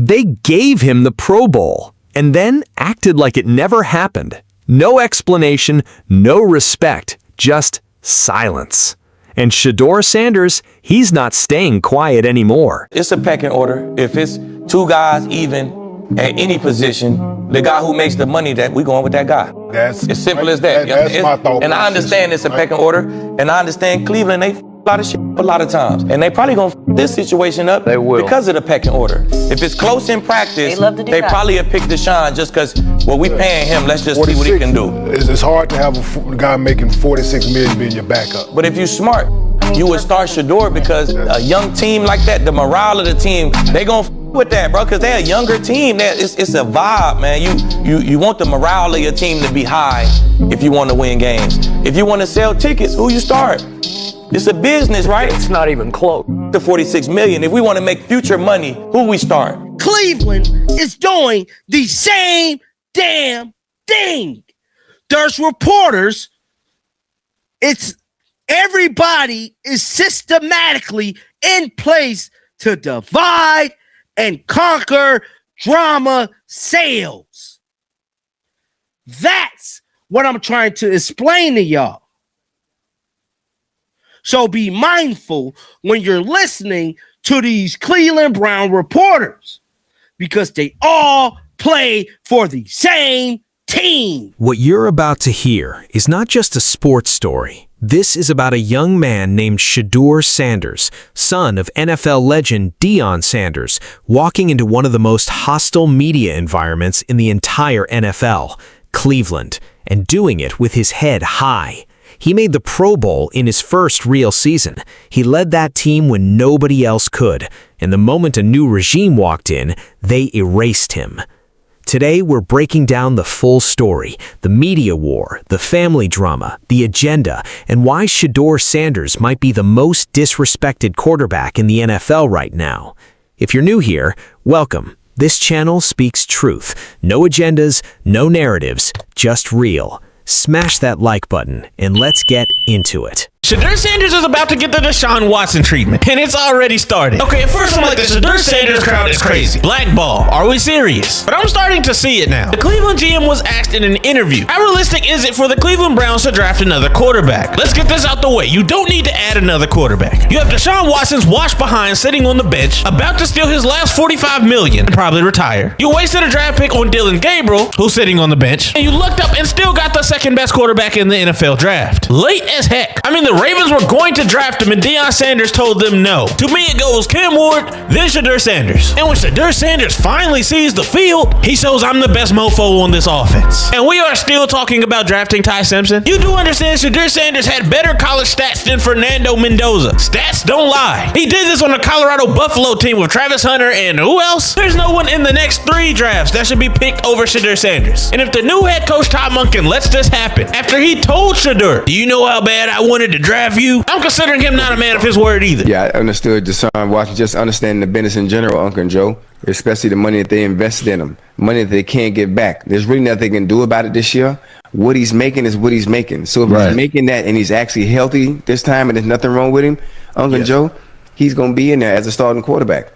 They gave him the Pro Bowl and then acted like it never happened. No explanation, no respect, just silence. And Shedeur Sanders, he's not staying quiet anymore. It's a pecking order. If it's two guys even at any position, the guy who makes the money, that we going with that guy. That's as simple as that. That's my thought. And I understand it's a pecking order, and I understand Cleveland, they a lot of shit a lot of times. And they probably gonna this situation up because of the pecking order. If it's close in practice, they probably have picked Deshaun just because, well, we paying him, let's just see what he can do. It's hard to have a guy making $46 million being your backup. But if you're smart, you would start Shedeur because a young team like that, the morale of the team, they gonna with that, bro, because they're a younger team. It's a vibe, man. You want the morale of your team to be high if you want to win games. If you want to sell tickets, who you start? It's a business, right? It's not even close. The $46 million. If we want to make future money, who we start? Cleveland is doing the same damn thing. There's reporters. Everybody is systematically in place to divide and conquer drama sales. That's what I'm trying to explain to y'all. So be mindful when you're listening to these Cleveland Brown reporters, because they all play for the same team. What you're about to hear is not just a sports story. This is about a young man named Shedeur Sanders, son of NFL legend Deion Sanders, walking into one of the most hostile media environments in the entire NFL, Cleveland, and doing it with his head high. He made the Pro Bowl in his first real season. He led that team when nobody else could, and the moment a new regime walked in, they erased him. Today, we're breaking down the full story, the media war, the family drama, the agenda, and why Shedeur Sanders might be the most disrespected quarterback in the NFL right now. If you're new here, welcome. This channel speaks truth. No agendas, no narratives, just real. Smash that like button, and let's get into it. Shedeur Sanders is about to get the Deshaun Watson treatment, and it's already started. Okay, at first I'm like, the Shedeur Sanders crowd is crazy. Blackball, are we serious? But I'm starting to see it now. The Cleveland GM was asked in an interview, how realistic is it for the Cleveland Browns to draft another quarterback? Let's get this out the way. You don't need to add another quarterback. You have Deshaun Watson's washed behind sitting on the bench, about to steal his last $45 million and probably retire. You wasted a draft pick on Deion Gabriel, who's sitting on the bench, and you looked up and still got the second best quarterback in the NFL draft. Late as heck. I mean, the Ravens were going to draft him and Deion Sanders told them no. To me, it goes Cam Ward, then Shedeur Sanders. And when Shedeur Sanders finally sees the field, he shows I'm the best mofo on this offense. And we are still talking about drafting Ty Simpson. You do understand Shedeur Sanders had better college stats than Fernando Mendoza. Stats don't lie. He did this on the Colorado Buffalo team with Travis Hunter and who else? There's no one in the next 3 drafts that should be picked over Shedeur Sanders. And if the new head coach Todd Monken lets this happen, after he told Shedeur, do you know how bad I wanted to draft you? I'm considering him not a man of his word either. Yeah, I understood Deshaun Watson, just understanding the business in general, Uncle Joe, especially the money that they invested in him, money that they can't get back. There's really nothing they can do about it this year. What he's making is what he's making. So if he's making that and he's actually healthy this time and there's nothing wrong with him, Uncle Joe, he's going to be in there as a starting quarterback.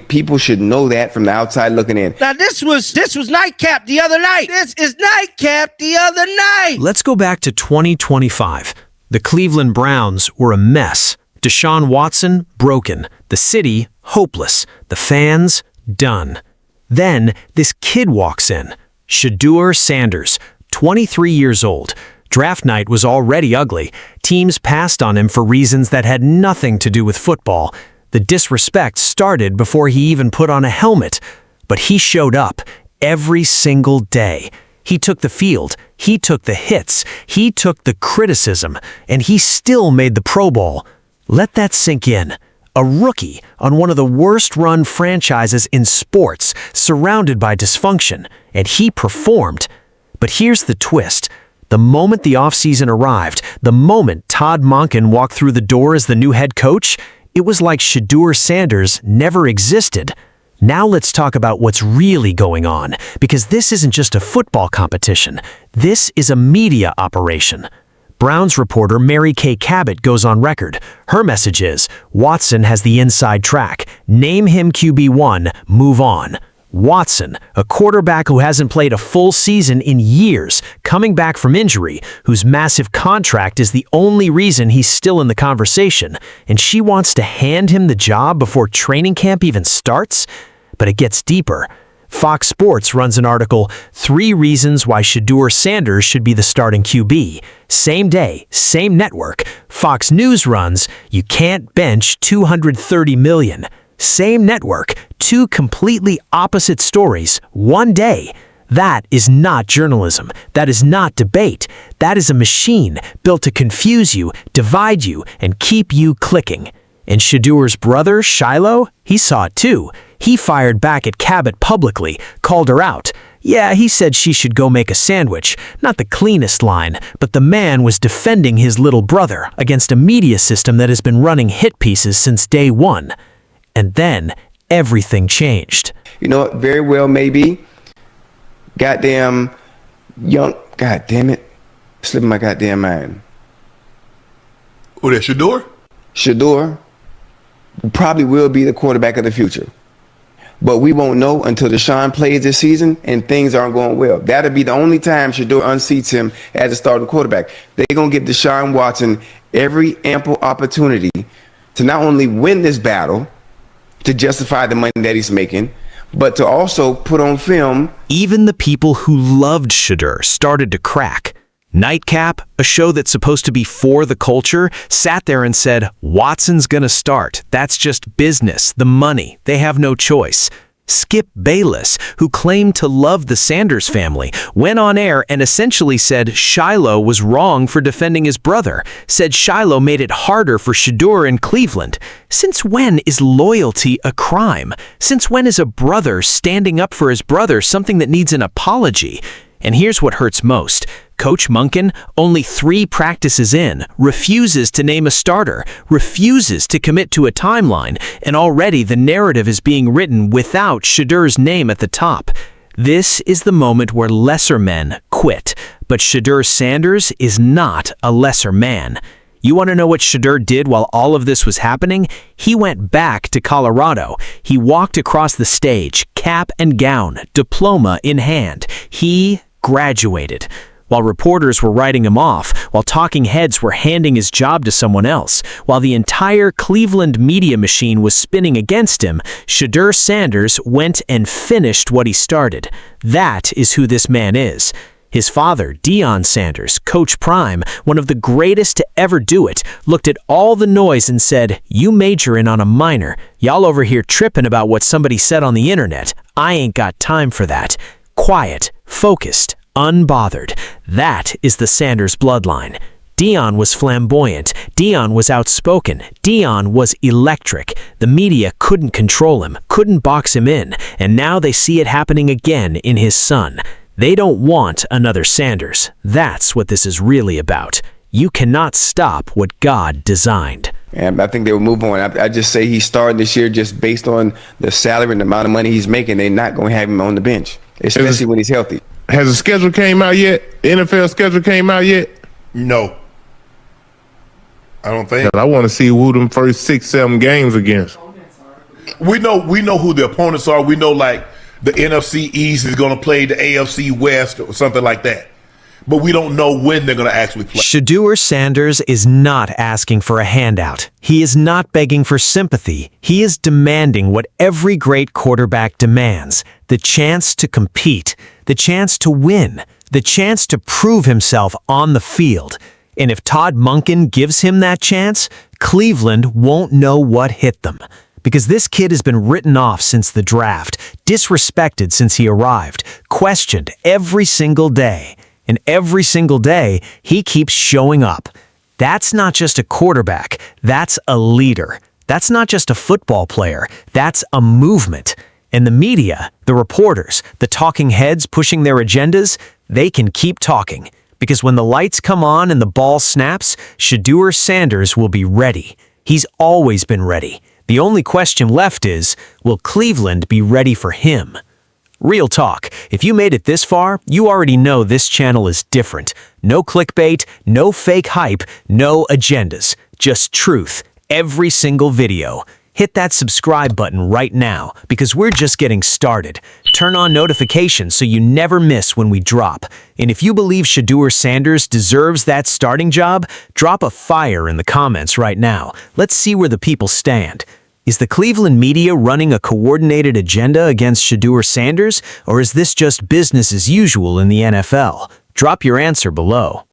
People should know that from the outside looking in. Now this was nightcap the other night. This is nightcap the other night. Let's go back to 2025. The Cleveland Browns were a mess. Deshaun Watson, broken. The city, hopeless. The fans, done. Then, this kid walks in. Shedeur Sanders, 23 years old. Draft night was already ugly. Teams passed on him for reasons that had nothing to do with football. The disrespect started before he even put on a helmet. But he showed up every single day. He took the field, he took the hits, he took the criticism, and he still made the Pro Bowl. Let that sink in. A rookie on one of the worst-run franchises in sports, surrounded by dysfunction, and he performed. But here's the twist. The moment the offseason arrived, the moment Todd Monken walked through the door as the new head coach, it was like Shedeur Sanders never existed. Now let's talk about what's really going on, because this isn't just a football competition. This is a media operation. Browns reporter Mary Kay Cabot goes on record. Her message is, Watson has the inside track. Name him QB1, move on. Watson, a quarterback who hasn't played a full season in years, coming back from injury, whose massive contract is the only reason he's still in the conversation, and she wants to hand him the job before training camp even starts? But it gets deeper. Fox Sports runs an article, 3 Reasons Why Shedeur Sanders Should Be the Starting QB. Same day, same network. Fox News runs, You Can't Bench $230 million. Same network, 2 completely opposite stories, one day. That is not journalism. That is not debate. That is a machine built to confuse you, divide you, and keep you clicking. And Shedeur's brother, Shiloh, he saw it too. He fired back at Cabot publicly, called her out. Yeah, he said she should go make a sandwich. Not the cleanest line, but the man was defending his little brother against a media system that has been running hit pieces since day one. And then everything changed. You know what? Very well, maybe. Goddamn young. God damn it. Slipping my goddamn mind. Who that, Shedeur? Shedeur probably will be the quarterback of the future. But we won't know until Deshaun plays this season and things aren't going well. That'll be the only time Shedeur unseats him as a starting quarterback. They're going to give Deshaun Watson every ample opportunity to not only win this battle, to justify the money that he's making, but to also put on film. Even the people who loved Shedeur started to crack. Nightcap, a show that's supposed to be for the culture, sat there and said, Watson's gonna start. That's just business, the money. They have no choice. Skip Bayless, who claimed to love the Sanders family, went on air and essentially said Shiloh was wrong for defending his brother, said Shiloh made it harder for Shedeur in Cleveland. Since when is loyalty a crime? Since when is a brother standing up for his brother something that needs an apology? And here's what hurts most. Coach Monken, only 3 practices in, refuses to name a starter, refuses to commit to a timeline, and already the narrative is being written without Shedeur's name at the top. This is the moment where lesser men quit, but Shedeur Sanders is not a lesser man. You want to know what Shedeur did while all of this was happening? He went back to Colorado. He walked across the stage, cap and gown, diploma in hand. He graduated. While reporters were writing him off, while talking heads were handing his job to someone else, while the entire Cleveland media machine was spinning against him, Shedeur Sanders went and finished what he started. That is who this man is. His father, Deion Sanders, Coach Prime, one of the greatest to ever do it, looked at all the noise and said, You majoring on a minor. Y'all over here tripping about what somebody said on the internet. I ain't got time for that. Quiet, focused, unbothered. That is the Sanders bloodline. Deion was flamboyant. Deion was outspoken. Deion was electric. The media couldn't control him, couldn't box him in, and now they see it happening again in his son. They don't want another Sanders. That's what this is really about. You cannot stop what God designed. And I think they will move on. I just say he's starting this year just based on the salary and the amount of money he's making. They're not going to have him on the bench, especially when he's healthy. Has the schedule came out yet? The NFL schedule came out yet? No. I don't think. I want to see who them first 6-7 games against. We know who the opponents are. We know like the NFC East is going to play the AFC West or something like that. But we don't know when they're going to actually play. Shedeur Sanders is not asking for a handout. He is not begging for sympathy. He is demanding what every great quarterback demands: the chance to compete, the chance to win, the chance to prove himself on the field. And if Todd Monken gives him that chance, Cleveland won't know what hit them. Because this kid has been written off since the draft, disrespected since he arrived, questioned every single day. And every single day, he keeps showing up. That's not just a quarterback, that's a leader. That's not just a football player, that's a movement. And the media, the reporters, the talking heads pushing their agendas, they can keep talking. Because when the lights come on and the ball snaps, Shedeur Sanders will be ready. He's always been ready. The only question left is, will Cleveland be ready for him? Real talk, if you made it this far, you already know this channel is different. No clickbait, no fake hype, no agendas. Just truth, every single video. Hit that subscribe button right now, because we're just getting started. Turn on notifications so you never miss when we drop. And if you believe Shedeur Sanders deserves that starting job, drop a fire in the comments right now. Let's see where the people stand. Is the Cleveland media running a coordinated agenda against Shedeur Sanders, or is this just business as usual in the NFL? Drop your answer below.